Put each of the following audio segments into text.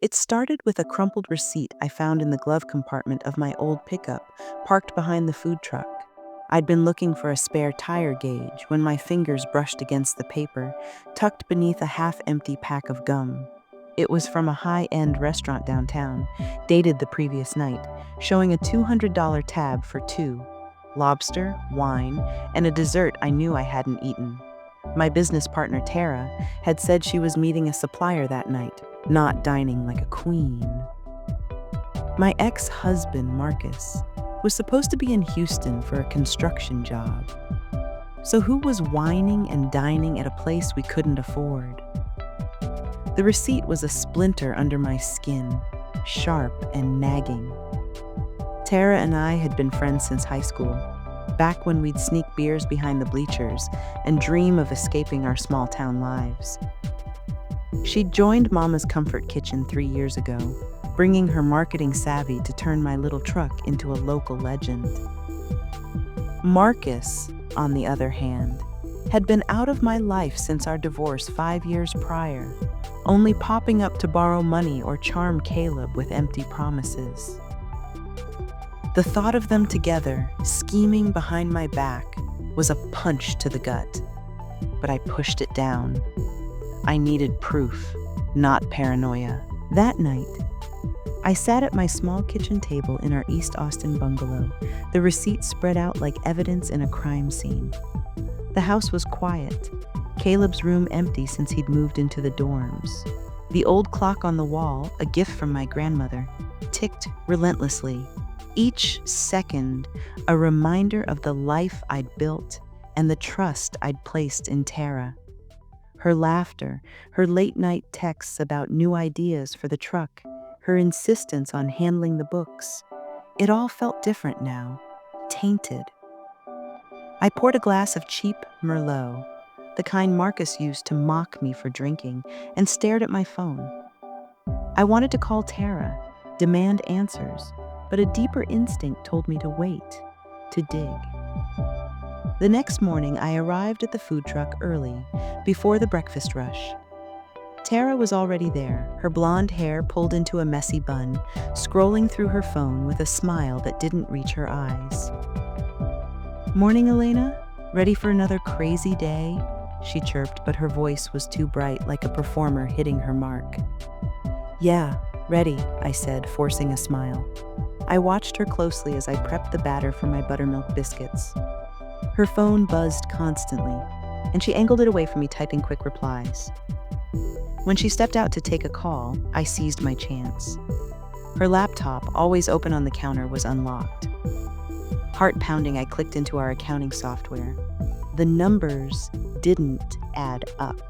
It started with a crumpled receipt I found in the glove compartment of my old pickup, parked behind the food truck. I'd been looking for a spare tire gauge when my fingers brushed against the paper, tucked beneath a half-empty pack of gum. It was from a high-end restaurant downtown, dated the previous night, showing a $200 tab for two: lobster, wine, and a dessert I knew I hadn't eaten. My business partner, Tara, had said she was meeting a supplier that night, not dining like a queen. My ex-husband, Marcus, was supposed to be in Houston for a construction job. So who was wining and dining at a place we couldn't afford? The receipt was a splinter under my skin, sharp and nagging. Tara and I had been friends since high school, back when we'd sneak beers behind the bleachers and dream of escaping our small-town lives. She'd joined Mama's Comfort Kitchen 3 years ago, bringing her marketing savvy to turn my little truck into a local legend. Marcus, on the other hand, had been out of my life since our divorce 5 years prior, only popping up to borrow money or charm Caleb with empty promises. The thought of them together, scheming behind my back, was a punch to the gut. But I pushed it down. I needed proof, not paranoia. That night, I sat at my small kitchen table in our East Austin bungalow, the receipt spread out like evidence in a crime scene. The house was quiet, Caleb's room empty since he'd moved into the dorms. The old clock on the wall, a gift from my grandmother, ticked relentlessly. Each second, a reminder of the life I'd built and the trust I'd placed in Tara. Her laughter, her late-night texts about new ideas for the truck, her insistence on handling the books. It all felt different now, tainted. I poured a glass of cheap Merlot, the kind Marcus used to mock me for drinking, and stared at my phone. I wanted to call Tara, demand answers, but a deeper instinct told me to wait, to dig. The next morning, I arrived at the food truck early, before the breakfast rush. Tara was already there, her blonde hair pulled into a messy bun, scrolling through her phone with a smile that didn't reach her eyes. "Morning, Elena? Ready for another crazy day?" she chirped, but her voice was too bright, like a performer hitting her mark. "Yeah, ready," I said, forcing a smile. I watched her closely as I prepped the batter for my buttermilk biscuits. Her phone buzzed constantly, and she angled it away from me, typing quick replies. When she stepped out to take a call, I seized my chance. Her laptop, always open on the counter, was unlocked. Heart pounding, I clicked into our accounting software. The numbers didn't add up.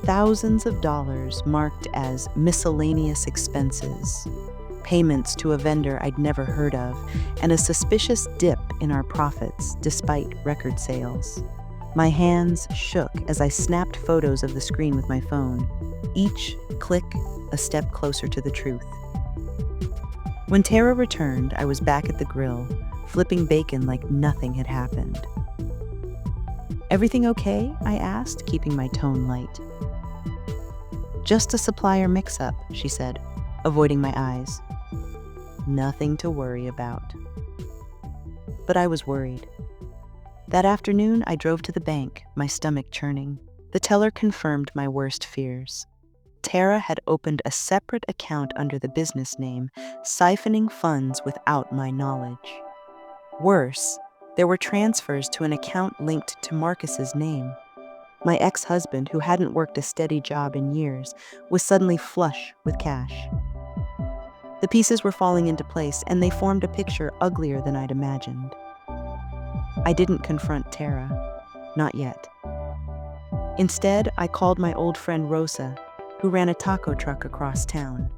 Thousands of dollars marked as miscellaneous expenses, payments to a vendor I'd never heard of, and a suspicious dip in our profits despite record sales. My hands shook as I snapped photos of the screen with my phone, each click a step closer to the truth. When Tara returned, I was back at the grill, flipping bacon like nothing had happened. "Everything okay?" I asked, keeping my tone light. "Just a supplier mix-up," she said, avoiding my eyes. "Nothing to worry about." But I was worried. That afternoon, I drove to the bank, my stomach churning. The teller confirmed my worst fears. Tara had opened a separate account under the business name, siphoning funds without my knowledge. Worse, there were transfers to an account linked to Marcus's name. My ex-husband, who hadn't worked a steady job in years, was suddenly flush with cash. The pieces were falling into place, and they formed a picture uglier than I'd imagined. I didn't confront Tara, not yet. Instead, I called my old friend Rosa, who ran a taco truck across town.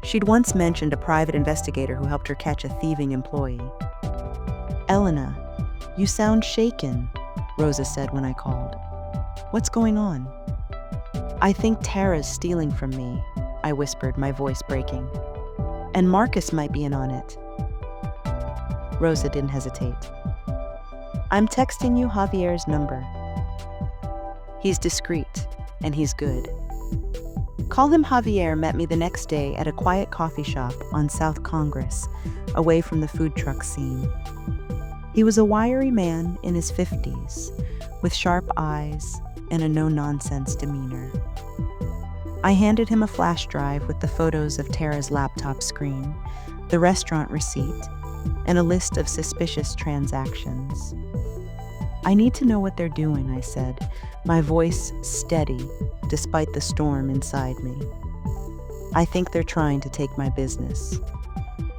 She'd once mentioned a private investigator who helped her catch a thieving employee. "Elena, you sound shaken," Rosa said when I called. "What's going on?" "I think Tara's stealing from me," I whispered, my voice breaking. "And Marcus might be in on it." Rosa didn't hesitate. "I'm texting you Javier's number. He's discreet, and he's good." Call him Javier met me the next day at a quiet coffee shop on South Congress, away from the food truck scene. He was a wiry man in his 50s, with sharp eyes and a no-nonsense demeanor. I handed him a flash drive with the photos of Tara's laptop screen, the restaurant receipt, and a list of suspicious transactions. "I need to know what they're doing," I said, my voice steady despite the storm inside me. "I think they're trying to take my business."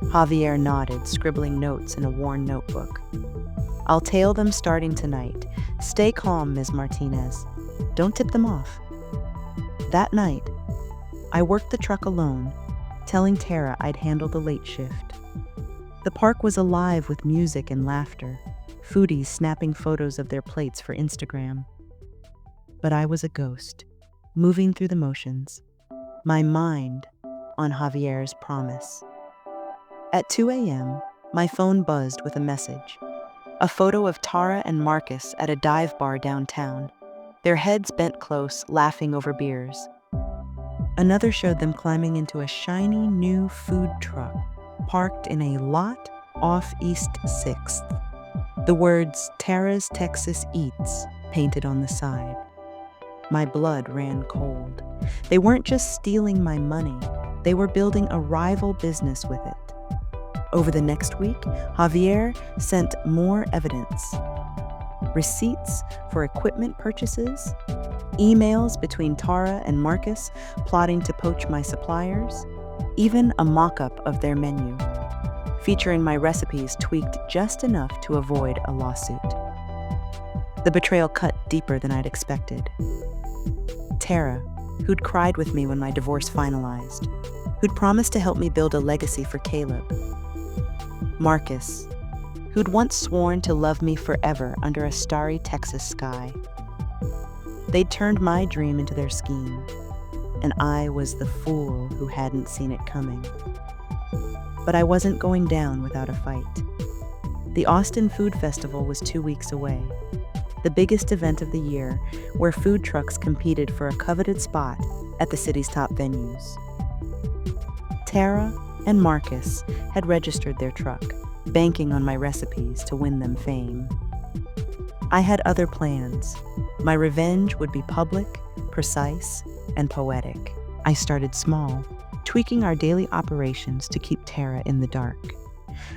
Javier nodded, scribbling notes in a worn notebook. "I'll tail them starting tonight. Stay calm, Ms. Martinez. Don't tip them off." That night, I worked the truck alone, telling Tara I'd handle the late shift. The park was alive with music and laughter, foodies snapping photos of their plates for Instagram. But I was a ghost, moving through the motions, my mind on Javier's promise. At 2 a.m., my phone buzzed with a message. A photo of Tara and Marcus at a dive bar downtown, their heads bent close, laughing over beers. Another showed them climbing into a shiny new food truck, parked in a lot off East 6th. The words "Tara's Texas Eats" painted on the side. My blood ran cold. They weren't just stealing my money, they were building a rival business with it. Over the next week, Javier sent more evidence. Receipts for equipment purchases, emails between Tara and Marcus plotting to poach my suppliers, even a mock-up of their menu, featuring my recipes tweaked just enough to avoid a lawsuit. The betrayal cut deeper than I'd expected. Tara, who'd cried with me when my divorce finalized, who'd promised to help me build a legacy for Caleb. Marcus, who'd once sworn to love me forever under a starry Texas sky. They'd turned my dream into their scheme, and I was the fool who hadn't seen it coming. But I wasn't going down without a fight. The Austin Food Festival was 2 weeks away, the biggest event of the year, where food trucks competed for a coveted spot at the city's top venues. Tara and Marcus had registered their truck, banking on my recipes to win them fame. I had other plans. My revenge would be public, precise, and poetic. I started small, tweaking our daily operations to keep Tara in the dark.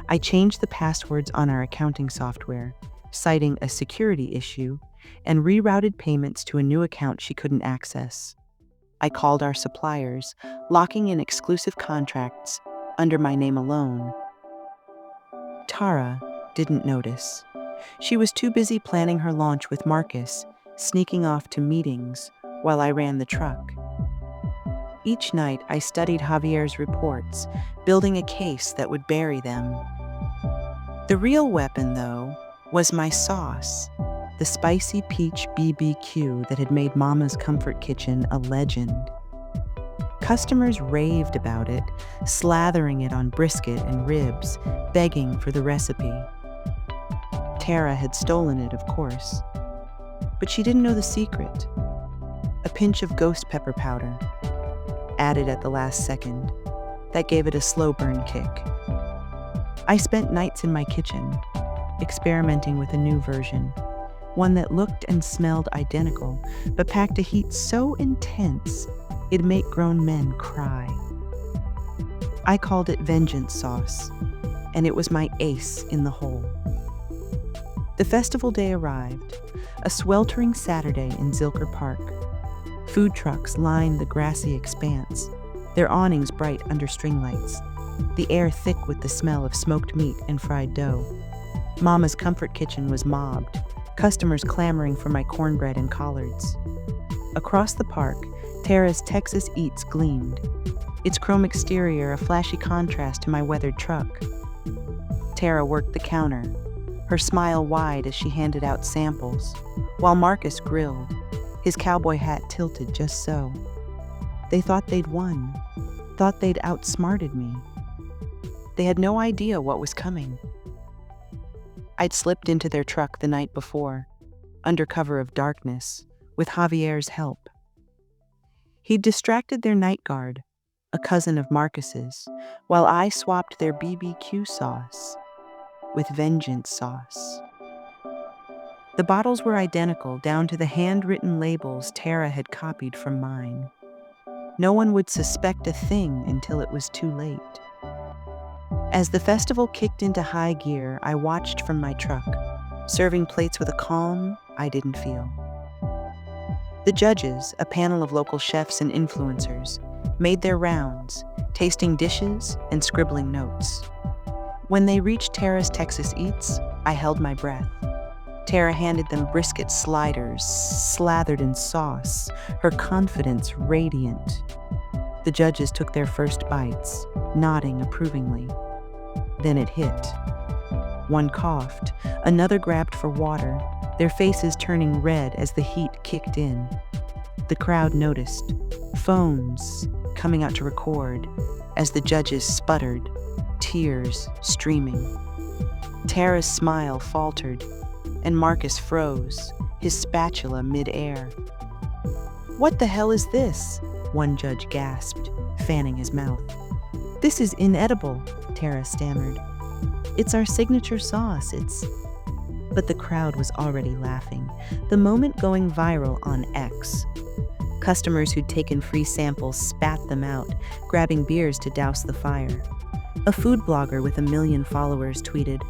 I changed the passwords on our accounting software, citing a security issue, and rerouted payments to a new account she couldn't access. I called our suppliers, locking in exclusive contracts under my name alone. Tara didn't notice. She was too busy planning her launch with Marcus, sneaking off to meetings while I ran the truck. Each night, I studied Javier's reports, building a case that would bury them. The real weapon, though, was my sauce, the spicy peach BBQ that had made Mama's Comfort Kitchen a legend. Customers raved about it, slathering it on brisket and ribs, begging for the recipe. Tara had stolen it, of course. But she didn't know the secret. A pinch of ghost pepper powder, added at the last second, that gave it a slow burn kick. I spent nights in my kitchen, experimenting with a new version, one that looked and smelled identical, but packed a heat so intense it'd make grown men cry. I called it vengeance sauce, and it was my ace in the hole. The festival day arrived, a sweltering Saturday in Zilker Park. Food trucks lined the grassy expanse, their awnings bright under string lights, the air thick with the smell of smoked meat and fried dough. Mama's Comfort Kitchen was mobbed, customers clamoring for my cornbread and collards. Across the park, Tara's Texas Eats gleamed, its chrome exterior a flashy contrast to my weathered truck. Tara worked the counter, her smile wide as she handed out samples, while Marcus grilled, his cowboy hat tilted just so. They thought they'd won, thought they'd outsmarted me. They had no idea what was coming. I'd slipped into their truck the night before, under cover of darkness, with Javier's help. He'd distracted their night guard, a cousin of Marcus's, while I swapped their BBQ sauce with vengeance sauce. The bottles were identical down to the handwritten labels Tara had copied from mine. No one would suspect a thing until it was too late. As the festival kicked into high gear, I watched from my truck, serving plates with a calm I didn't feel. The judges, a panel of local chefs and influencers, made their rounds, tasting dishes and scribbling notes. When they reached Tara's Texas Eats, I held my breath. Tara handed them brisket sliders, slathered in sauce, her confidence radiant. The judges took their first bites, nodding approvingly. Then it hit. One coughed, another grabbed for water, their faces turning red as the heat kicked in. The crowd noticed, phones coming out to record, as the judges sputtered, tears streaming. Tara's smile faltered, and Marcus froze, his spatula mid-air. "What the hell is this?" one judge gasped, fanning his mouth. "This is inedible," Tara stammered. "It's our signature sauce, it's..." But the crowd was already laughing, the moment going viral on X. Customers who'd taken free samples spat them out, grabbing beers to douse the fire. A food blogger with 1 million followers tweeted,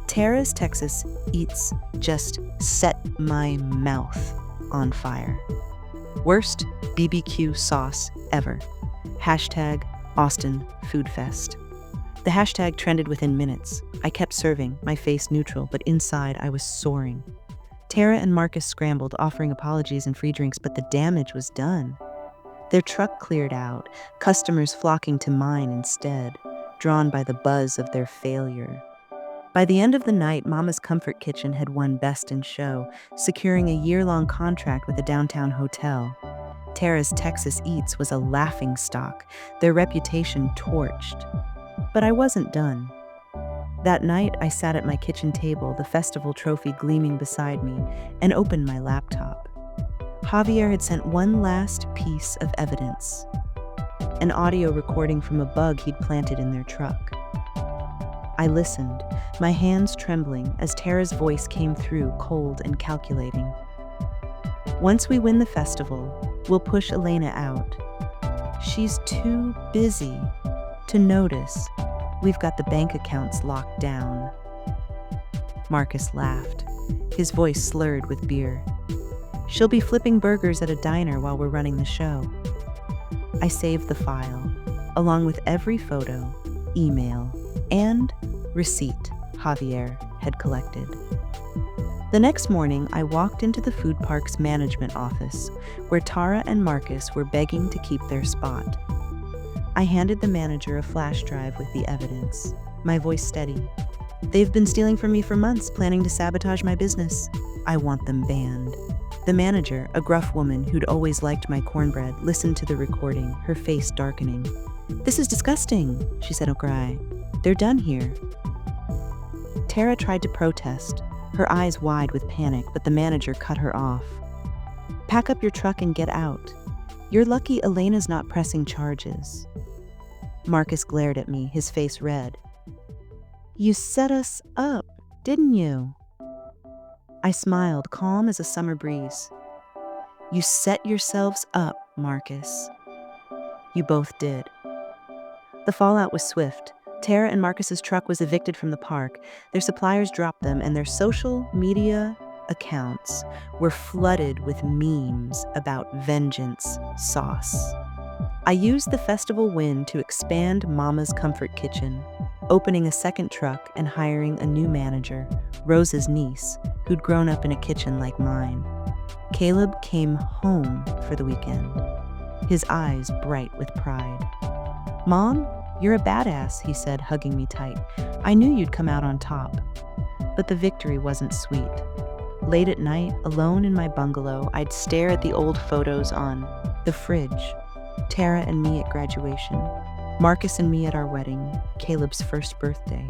"Tara's Texas Eats just set my mouth on fire. Worst BBQ sauce ever. Hashtag Austin Food Fest." The hashtag trended within minutes. I kept serving, my face neutral, but inside I was soaring. Tara and Marcus scrambled, offering apologies and free drinks, but the damage was done. Their truck cleared out, customers flocking to mine instead, drawn by the buzz of their failure. By the end of the night, Mama's Comfort Kitchen had won Best in Show, securing a year-long contract with a downtown hotel. Tara's Texas Eats was a laughingstock, their reputation torched. But I wasn't done. That night, I sat at my kitchen table, the festival trophy gleaming beside me, and opened my laptop. Javier had sent one last piece of evidence, an audio recording from a bug he'd planted in their truck. I listened, my hands trembling as Tara's voice came through cold and calculating. "Once we win the festival, we'll push Elena out. She's too busy to notice. We've got the bank accounts locked down." Marcus laughed, his voice slurred with beer. "She'll be flipping burgers at a diner while we're running the show." I saved the file, along with every photo, email, and receipt Javier had collected. The next morning, I walked into the food park's management office, where Tara and Marcus were begging to keep their spot. I handed the manager a flash drive with the evidence, my voice steady. "They've been stealing from me for months, planning to sabotage my business. I want them banned." The manager, a gruff woman who'd always liked my cornbread, listened to the recording, her face darkening. "This is disgusting," she said, "cry. They're done here." Tara tried to protest, her eyes wide with panic, but the manager cut her off. "Pack up your truck and get out. You're lucky Elena's not pressing charges." Marcus glared at me, his face red. "You set us up, didn't you?" I smiled, calm as a summer breeze. "You set yourselves up, Marcus. You both did." The fallout was swift. Tara and Marcus's truck was evicted from the park, their suppliers dropped them, and their social media accounts were flooded with memes about vengeance sauce. I used the festival win to expand Mama's Comfort Kitchen, opening a second truck and hiring a new manager, Rosa's niece, who'd grown up in a kitchen like mine. Caleb came home for the weekend, his eyes bright with pride. "Mom, you're a badass," he said, hugging me tight. "I knew you'd come out on top." But the victory wasn't sweet. Late at night, alone in my bungalow, I'd stare at the old photos on the fridge. Tara and me at graduation, Marcus and me at our wedding, Caleb's first birthday.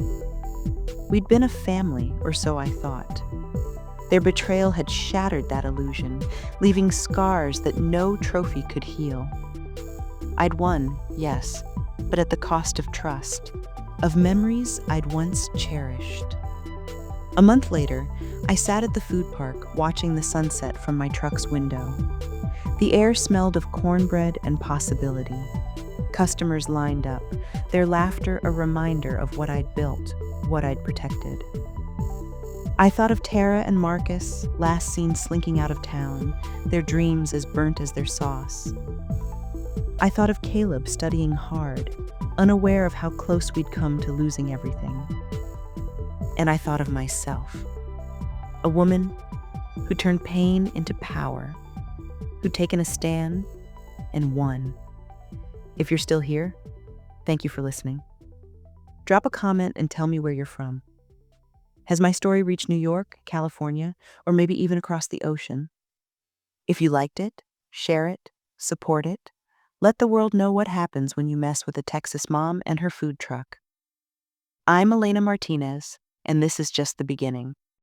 We'd been a family, or so I thought. Their betrayal had shattered that illusion, leaving scars that no trophy could heal. I'd won, yes, but at the cost of trust, of memories I'd once cherished. A month later, I sat at the food park watching the sunset from my truck's window. The air smelled of cornbread and possibility. Customers lined up, their laughter a reminder of what I'd built, what I'd protected. I thought of Tara and Marcus, last seen slinking out of town, their dreams as burnt as their sauce. I thought of Caleb studying hard, unaware of how close we'd come to losing everything. And I thought of myself, a woman who turned pain into power, who'd taken a stand and won. If you're still here, thank you for listening. Drop a comment and tell me where you're from. Has my story reached New York, California, or maybe even across the ocean? If you liked it, share it, support it. Let the world know what happens when you mess with a Texas mom and her food truck. I'm Elena Martinez, and this is just the beginning.